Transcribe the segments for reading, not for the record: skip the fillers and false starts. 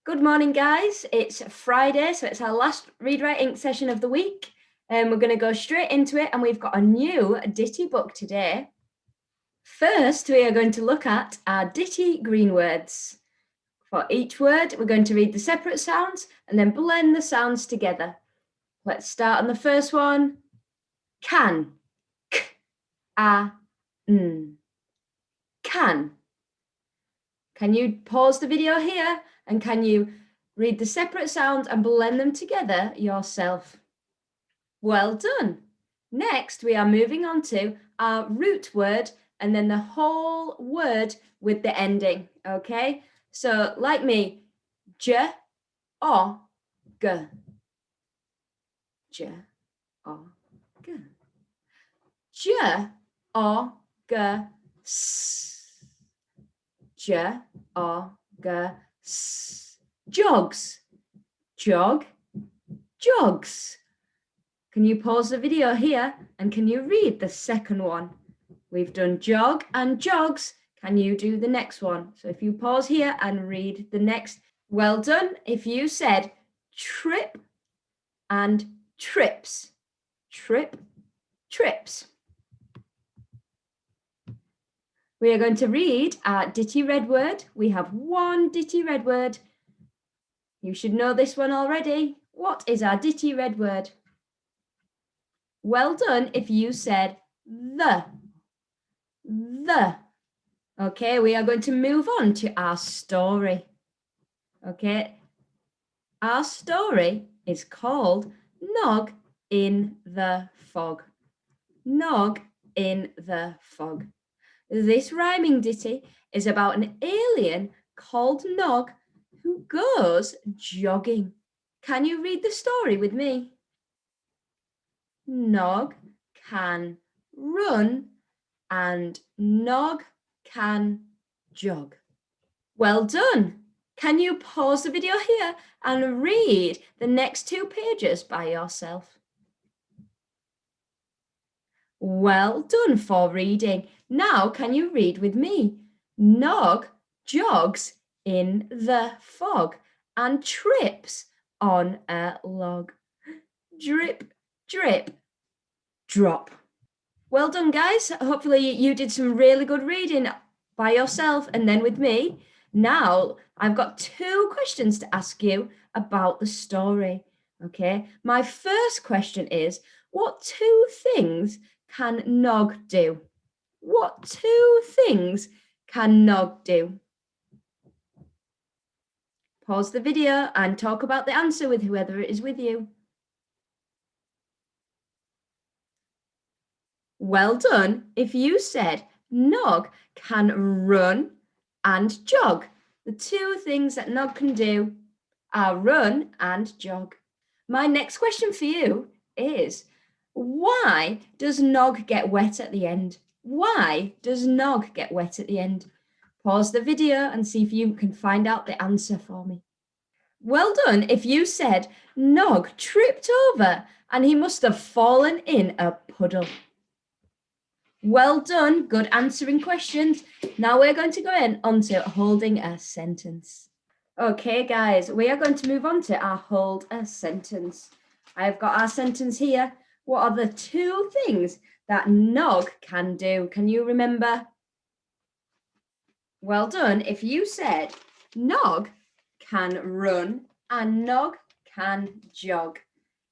Good morning, guys. It's Friday, so it's our last Read Write Ink session of the week. And we're going to go straight into it, and we've got a new ditty book today. First, we are going to look at our ditty green words. For each word, we're going to read the separate sounds and then blend the sounds together. Let's start on the first one. Can. K, a, n. Can. Can you pause the video here and can you read the separate sounds and blend them together yourself? Well done. Next, we are moving on to our root word and then the whole word with the ending, okay? So like me, j, o, g. J, o, g. J, o, g, s. J, o, g, s. Jogs. Jog, jogs. Can you pause the video here and can you read the second one? We've done jog and jogs. Can you do the next one? So if you pause here and read the next, well done. If you said trip and trips, trip, trips. We are going to read our ditty red word. We have one ditty red word. You should know this one already. What is our ditty red word? Well done if you said the. The. Okay, we are going to move on to our story. Okay, our story is called Nog in the Fog. Nog in the Fog. This rhyming ditty is about an alien called Nog who goes jogging. Can you read the story with me? Nog can run and Nog can jog. Well done. Can you pause the video here and read the next 2 pages by yourself? Well done for reading. Now can you read with me? Nog jogs in the fog and trips on a log. Drip, drip, drop. Well done, guys. Hopefully you did some really good reading by yourself and then with me. Now I've got 2 questions to ask you about the story. Okay, my first question is, what 2 things can Nog do? What 2 things can Nog do? Pause the video and talk about the answer with whoever is with you. Well done if you said Nog can run and jog. The 2 things that Nog can do are run and jog. My next question for you is, why does Nog get wet at the end? Why does Nog get wet at the end? Pause the video and see if you can find out the answer for me. Well done if you said Nog tripped over and he must have fallen in a puddle. Well done, good answering questions. Now we're going to go on to holding a sentence. Okay, guys, we are going to move on to our hold a sentence. I've got our sentence here. What are the 2 things that Nog can do? Can you remember? Well done if you said Nog can run and Nog can jog.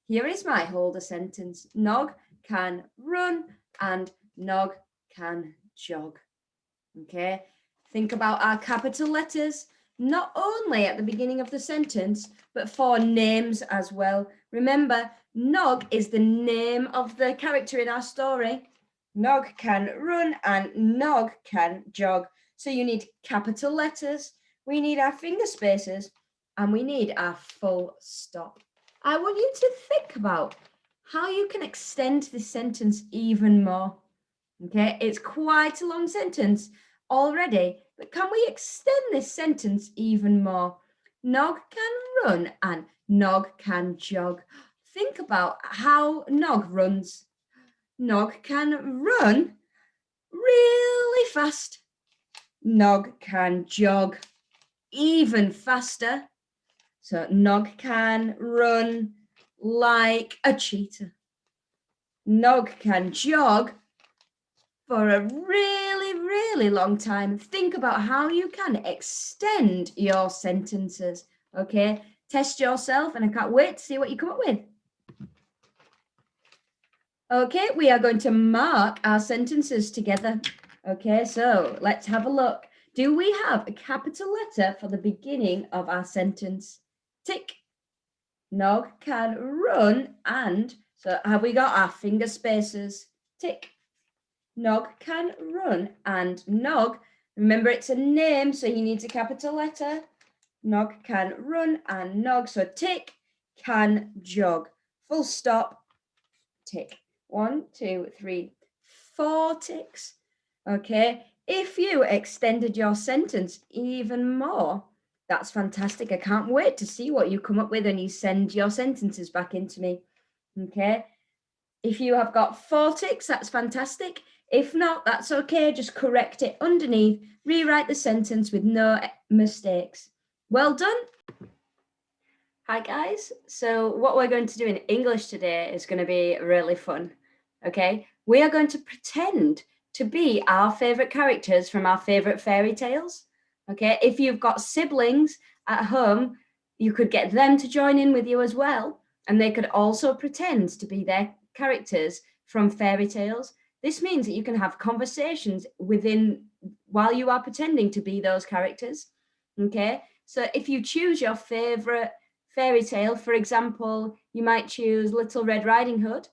Here is my hold a sentence. Nog can run and Nog can jog. Okay, think about our capital letters, not only at the beginning of the sentence, but for names as well. Remember, Nog is the name of the character in our story. Nog can run and Nog can jog. So you need capital letters, we need our finger spaces, and we need our full stop. I want you to think about how you can extend this sentence even more. Okay, it's quite a long sentence already, but can we extend this sentence even more? Nog can run and Nog can jog. Think about how Nog runs. Nog can run really fast. Nog can jog even faster. So Nog can run like a cheetah. Nog can jog for a really, really long time. Think about how you can extend your sentences, okay? Test yourself, and I can't wait to see what you come up with. Okay, we are going to mark our sentences together. Okay, so let's have a look. Do we have a capital letter for the beginning of our sentence? Tick. Nog can run and, so have we got our finger spacers? Tick. Nog can run and Nog, remember it's a name, so he needs a capital letter. Nog can run and Nog, so tick, can jog. Full stop, tick. 1, 2, 3, 4 ticks. Okay, if you extended your sentence even more, that's fantastic. I can't wait to see what you come up with when you send your sentences back into me. Okay, if you have got 4 ticks, that's fantastic. If not, that's okay. Just correct it underneath. Rewrite the sentence with no mistakes. Well done. Hi guys. So what we're going to do in English today is going to be really fun. Okay, we are going to pretend to be our favorite characters from our favorite fairy tales. Okay, if you've got siblings at home, you could get them to join in with you as well, and they could also pretend to be their characters from fairy tales. This means that you can have conversations while you are pretending to be those characters. Okay, so if you choose your favorite fairy tale, for example, you might choose Little Red Riding Hood.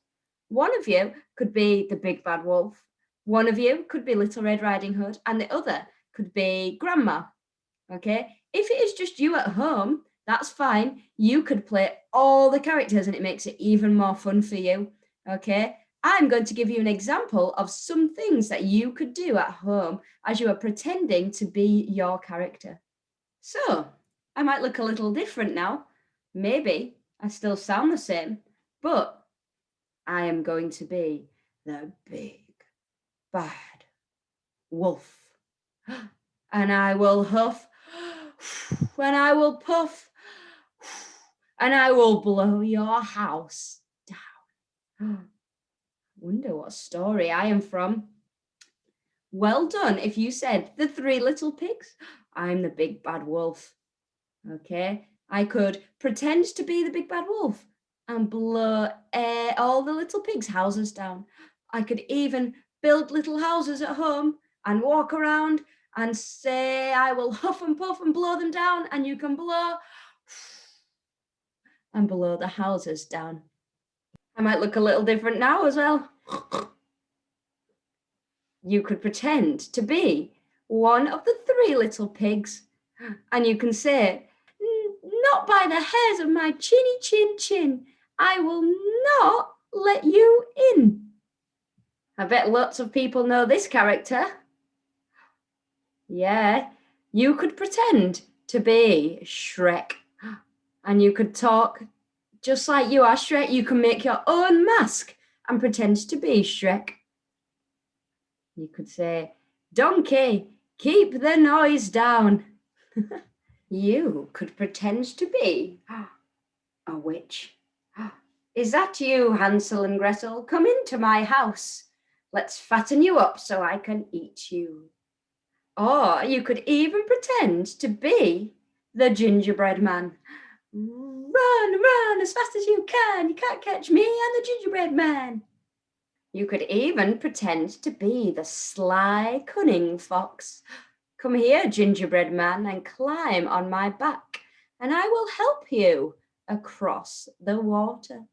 One of you could be the big bad wolf. One of you could be Little Red Riding Hood, and the other could be Grandma. Okay, if it is just you at home, that's fine. You could play all the characters and it makes it even more fun for you. Okay, I'm going to give you an example of some things that you could do at home as you are pretending to be your character. So, I might look a little different now. Maybe I still sound the same, but I am going to be the big bad wolf. And I will huff, and I will puff, and I will blow your house down. Wonder what story I am from. Well done if you said The Three Little Pigs. I'm the big bad wolf. Okay, I could pretend to be the big bad wolf and blow all the little pigs' houses down. I could even build little houses at home and walk around and say I will huff and puff and blow them down, and you can blow and blow the houses down. I might look a little different now as well. You could pretend to be one of the three little pigs, and you can say, "Not by the hairs of my chinny chin chin, I will not let you in." I bet lots of people know this character. Yeah, you could pretend to be Shrek, and you could talk just like you are Shrek. You can make your own mask and pretend to be Shrek. You could say, "Donkey, keep the noise down." You could pretend to be a witch. "Is that you, Hansel and Gretel? Come into my house. Let's fatten you up so I can eat you." Or you could even pretend to be the gingerbread man. "Run, run as fast as you can. You can't catch me, I'm the gingerbread man." You could even pretend to be the sly, cunning fox. "Come here, gingerbread man, and climb on my back, and I will help you across the water."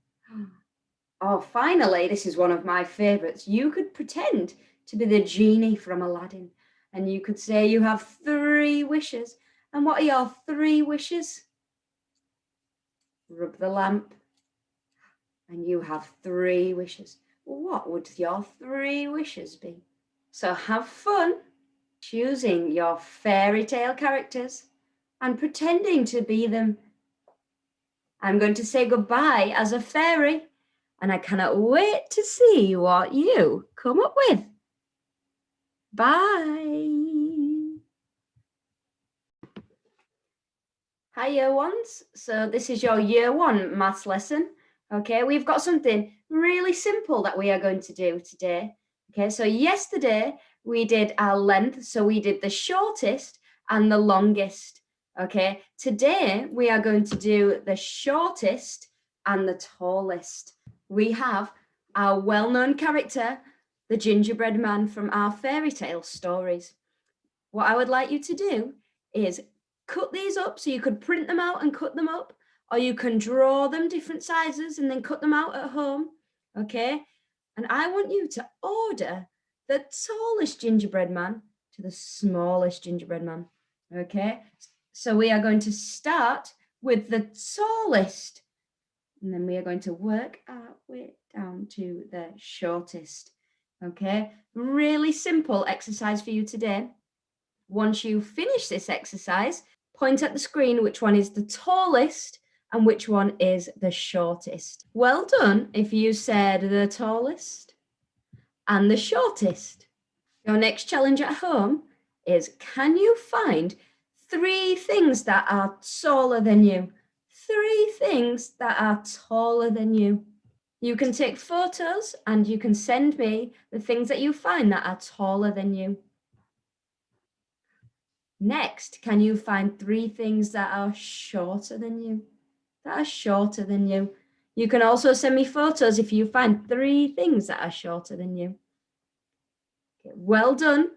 Oh, finally, this is one of my favorites. You could pretend to be the genie from Aladdin, and you could say you have 3 wishes. And what are your 3 wishes? Rub the lamp, and you have 3 wishes. What would your 3 wishes be? So have fun choosing your fairy tale characters and pretending to be them. I'm going to say goodbye as a fairy, and I cannot wait to see what you come up with. Bye. Hi year ones, so this is your year one maths lesson. Okay, we've got something really simple that we are going to do today. Okay, so yesterday we did our length, so we did the shortest and the longest. Okay, today we are going to do the shortest and the tallest. We have our well-known character, the gingerbread man from our fairy tale stories. What I would like you to do is cut these up, so you could print them out and cut them up, or you can draw them different sizes and then cut them out at home. Okay, and I want you to order the tallest gingerbread man to the smallest gingerbread man. Okay, so we are going to start with the tallest, and then we are going to work our way down to the shortest. Okay, really simple exercise for you today. Once you finish this exercise, point at the screen which one is the tallest and which one is the shortest. Well done if you said the tallest and the shortest. Your next challenge at home is, can you find 3 things that are taller than you? 3 things that are taller than you. You can take photos and you can send me the things that you find that are taller than you. Next, can you find 3 things that are shorter than you? That are shorter than you. You can also send me photos if you find 3 things that are shorter than you. Okay, well done.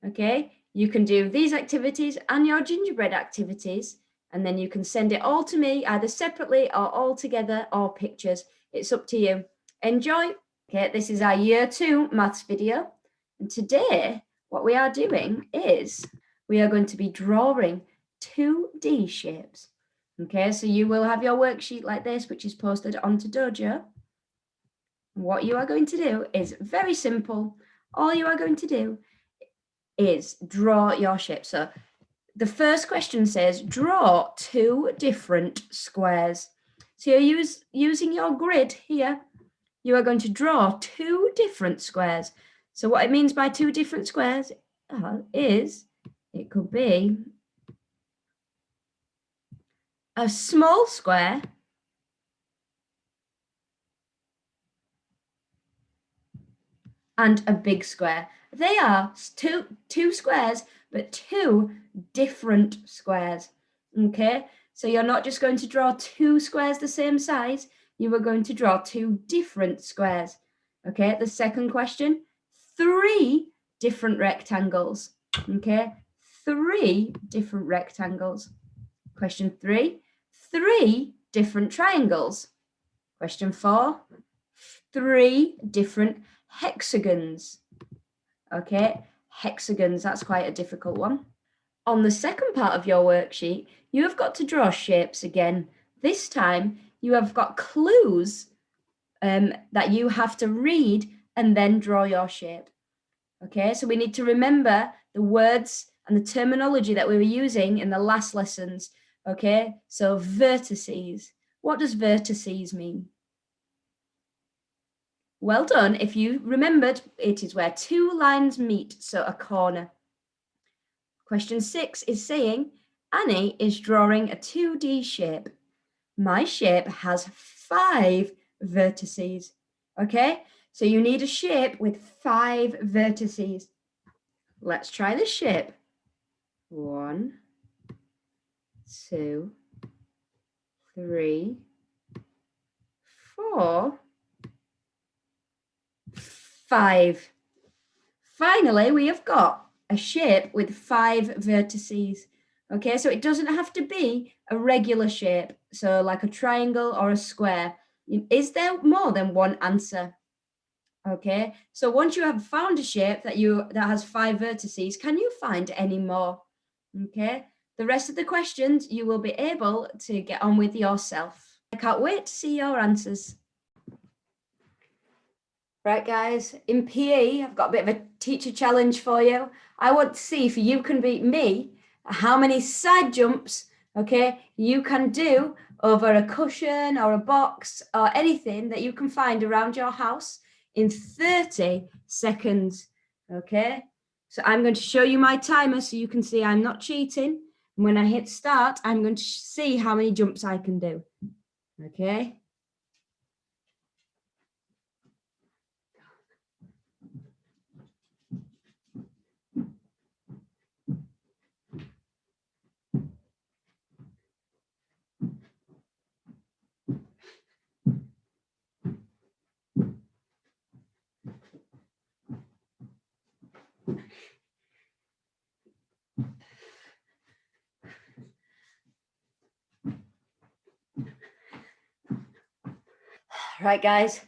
Okay, you can do these activities and your gingerbread activities, and then you can send it all to me either separately or all together or pictures. It's up to you. Enjoy. Okay, this is our year 2 maths video. And today, what we are doing is we are going to be drawing 2D shapes. Okay, so you will have your worksheet like this, which is posted onto Dojo. What you are going to do is very simple. All you are going to do is draw your shape. So the first question says, draw 2 different squares. So you're using your grid here. You are going to draw 2 different squares. So what it means by 2 different squares is, it could be a small square and a big square. They are two squares, but 2 different squares. Okay, so you're not just going to draw 2 squares the same size, you are going to draw 2 different squares. Okay, the second question, 3 different rectangles. Okay, 3 different rectangles. Question 3, 3 different triangles. Question 4, 3 different hexagons. Okay, hexagons, that's quite a difficult one. On the second part of your worksheet, you have got to draw shapes again. This time, you have got clues that you have to read and then draw your shape. Okay, so we need to remember the words and the terminology that we were using in the last lessons. Okay, so vertices. What does vertices mean? Well done. If you remembered, it is where 2 lines meet, so a corner. Question 6 is saying, Annie is drawing a 2D shape. My shape has 5 vertices. Okay, so you need a shape with 5 vertices. Let's try this shape. 1, 2, 3, 4, 5. Finally, we have got a shape with 5 vertices. Okay, so it doesn't have to be a regular shape, so like a triangle or a square. Is there more than one answer? Okay, so once you have found a shape that has 5 vertices, can you find any more? Okay, the rest of the questions you will be able to get on with yourself. I can't wait to see your answers. Right, guys, in PE, I've got a bit of a teacher challenge for you. I want to see if you can beat me at how many side jumps, okay, you can do over a cushion or a box or anything that you can find around your house in 30 seconds, okay? So I'm going to show you my timer so you can see I'm not cheating. When I hit start, I'm going to see how many jumps I can do. Okay. Right, guys,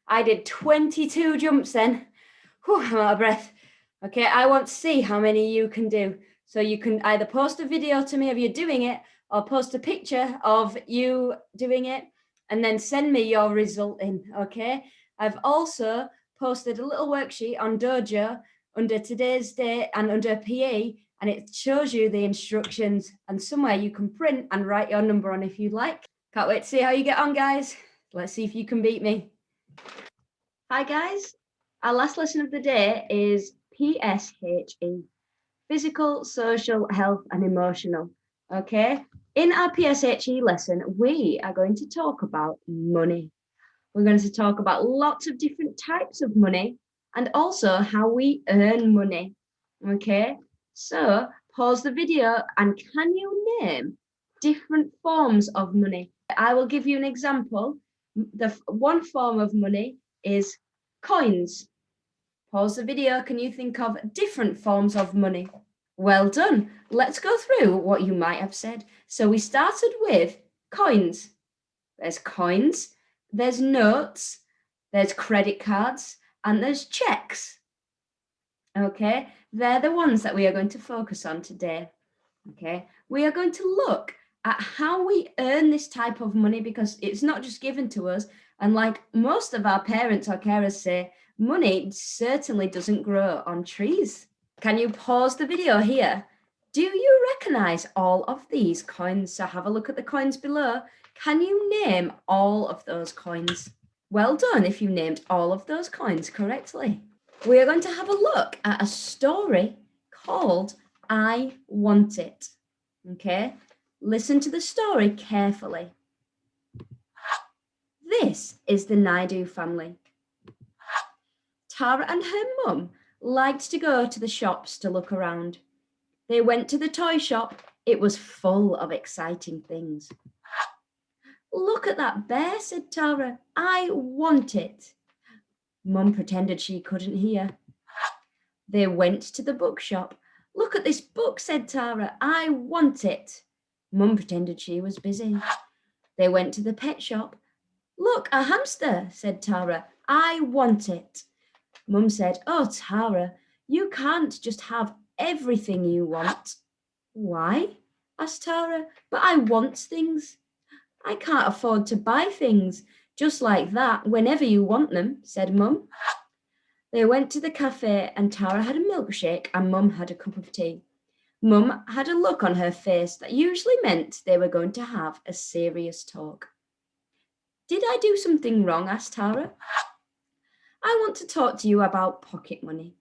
I did 22 jumps then. Whew, I'm out of breath. Okay, I want to see how many you can do. So you can either post a video to me of you doing it or post a picture of you doing it and then send me your result in, okay? I've also posted a little worksheet on Dojo under today's date and under PE, and it shows you the instructions and somewhere you can print and write your number on if you'd like. Can't wait to see how you get on, guys. Let's see if you can beat me. Hi, guys. Our last lesson of the day is PSHE, physical, social, health, and emotional. Okay. In our PSHE lesson, we are going to talk about money. We're going to talk about lots of different types of money and also how we earn money. Okay. So pause the video and can you name different forms of money? I will give you an example. The one form of money is coins. Pause the video. Can you think of different forms of money? Well done. Let's go through what you might have said. So we started with coins. There's coins, there's notes, there's credit cards, and there's checks. Okay, they're the ones that we are going to focus on today. Okay, we are going to look at how we earn this type of money because it's not just given to us. And like most of our parents or carers say, money certainly doesn't grow on trees. Can you pause the video here? Do you recognize all of these coins? So have a look at the coins below. Can you name all of those coins? Well done if you named all of those coins correctly. We are going to have a look at a story called I Want It. Okay, listen to the story carefully. This is the Naidu family. Tara and her mum liked to go to the shops to look around. They went to the toy shop. It was full of exciting things. Look at that bear, said Tara. I want it. Mum pretended she couldn't hear. They went to the bookshop. Look at this book, said Tara. I want it. Mum pretended she was busy. They went to the pet shop. Look, a hamster, said Tara. I want it. Mum said, oh, Tara, you can't just have everything you want. Why? Asked Tara. But I want things. I can't afford to buy things just like that whenever you want them, said Mum. They went to the cafe and Tara had a milkshake and Mum had a cup of tea. Mum had a look on her face that usually meant they were going to have a serious talk. Did I do something wrong? Asked Tara. I want to talk to you about pocket money.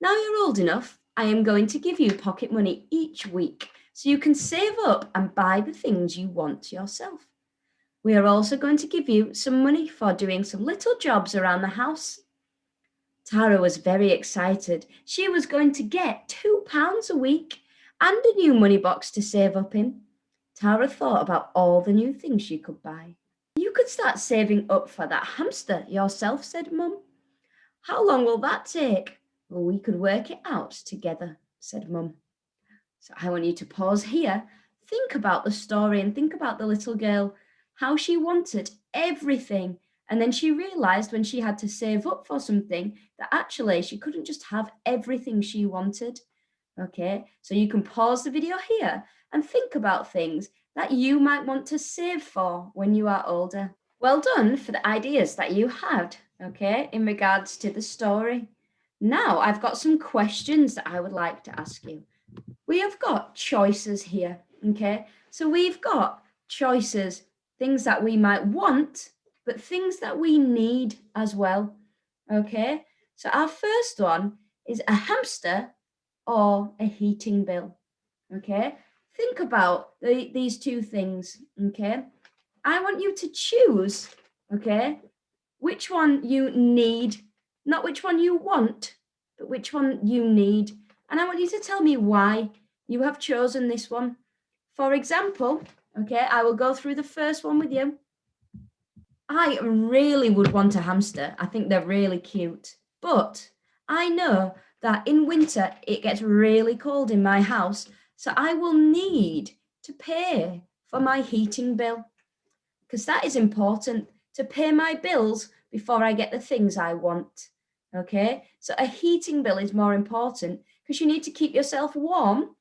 Now you're old enough, I am going to give you pocket money each week so you can save up and buy the things you want yourself. We are also going to give you some money for doing some little jobs around the house. Tara was very excited. She was going to get £2 a week and a new money box to save up in. Tara thought about all the new things she could buy. You could start saving up for that hamster yourself, said Mum. How long will that take? Well, we could work it out together, said Mum. So I want you to pause here, think about the story and think about the little girl, how she wanted everything. And then she realized when she had to save up for something that actually she couldn't just have everything she wanted. Okay, so you can pause the video here and think about things that you might want to save for when you are older. Well done for the ideas that you had, okay, in regards to the story. Now I've got some questions that I would like to ask you. We have got choices here, okay? So we've got choices, things that we might want, but things that we need as well, okay? So our first one is a hamster or a heating bill, okay? think about these two things, okay? I want you to choose, okay, which one you need, not which one you want, but which one you need. And I want you to tell me why you have chosen this one. For example, okay, I will go through the first one with you. I really would want a hamster. I think they're really cute. But I know that in winter it gets really cold in my house, so I will need to pay for my heating bill because that is important to pay my bills before I get the things I want. Okay, so a heating bill is more important because you need to keep yourself warm,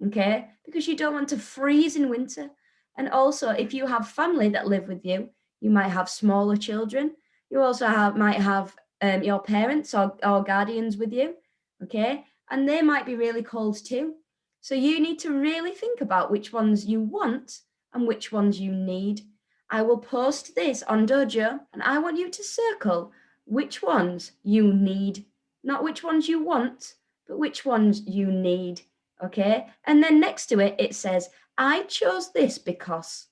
okay, because you don't want to freeze in winter. And also, if you have family that live with you, you might have smaller children. You also might have your parents or guardians with you, okay, and they might be really cold too. So you need to really think about which ones you want and which ones you need. I will post this on Dojo and I want you to circle which ones you need, not which ones you want, but which ones you need, okay? And then next to it, it says, I chose this because,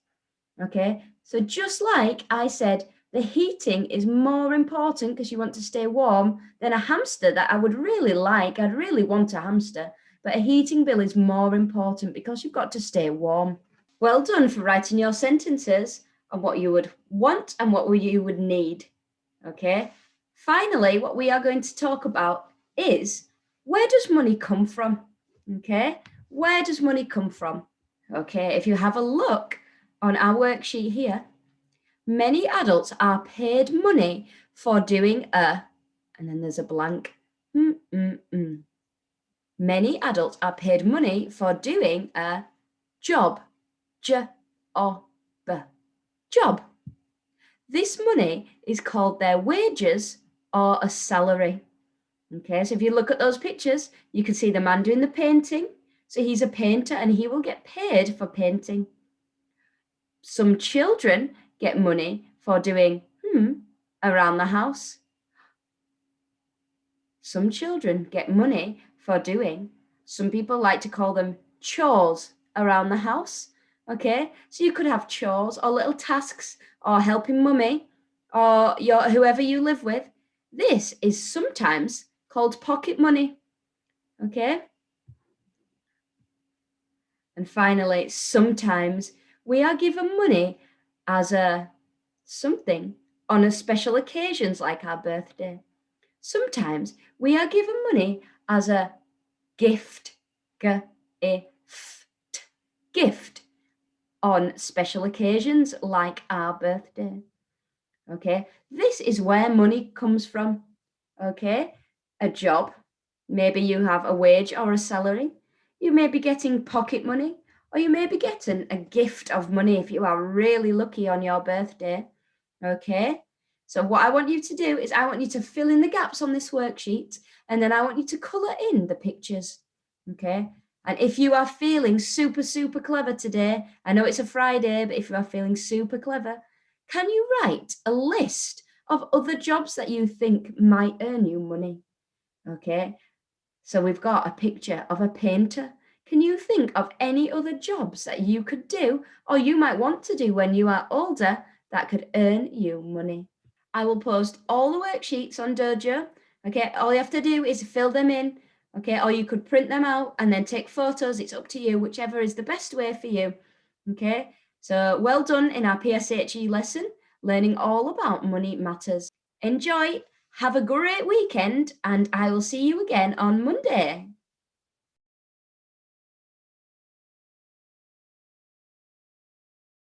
okay? So just like I said, the heating is more important because you want to stay warm than a hamster that I would really like. I'd really want a hamster, but a heating bill is more important because you've got to stay warm. Well done for writing your sentences on what you would want and what you would need. Okay. Finally, what we are going to talk about is where does money come from? Okay. Where does money come from? Okay. If you have a look on our worksheet here, many adults are paid money for doing and then there's a blank. Many adults are paid money for doing a job. J-O-B. Job. This money is called their wages or a salary. Okay, so if you look at those pictures, you can see the man doing the painting. So he's a painter and he will get paid for painting. Some children get money for doing around the house. Some children get money for doing, some people like to call them chores around the house. Okay, so you could have chores or little tasks or helping mummy or whoever you live with. This is sometimes called pocket money. Okay. And finally, sometimes we are given money as a something on a special occasions like our birthday. Sometimes we are given money as a gift. Gift on special occasions like our birthday. Okay, this is where money comes from. Okay, a job, maybe you have a wage or a salary. You may be getting pocket money, or you may be getting a gift of money if you are really lucky on your birthday. Okay, so what I want you to do is I want you to fill in the gaps on this worksheet, and then I want you to colour in the pictures. Okay, and if you are feeling super, super clever today, I know it's a Friday, but if you are feeling super clever, can you write a list of other jobs that you think might earn you money? Okay, so we've got a picture of a painter. Can you think of any other jobs that you could do or you might want to do when you are older that could earn you money? I will post all the worksheets on Dojo. Okay, all you have to do is fill them in. Okay, or you could print them out and then take photos. It's up to you, whichever is the best way for you. Okay, so well done in our PSHE lesson, learning all about money matters. Enjoy, have a great weekend, and I will see you again on Monday.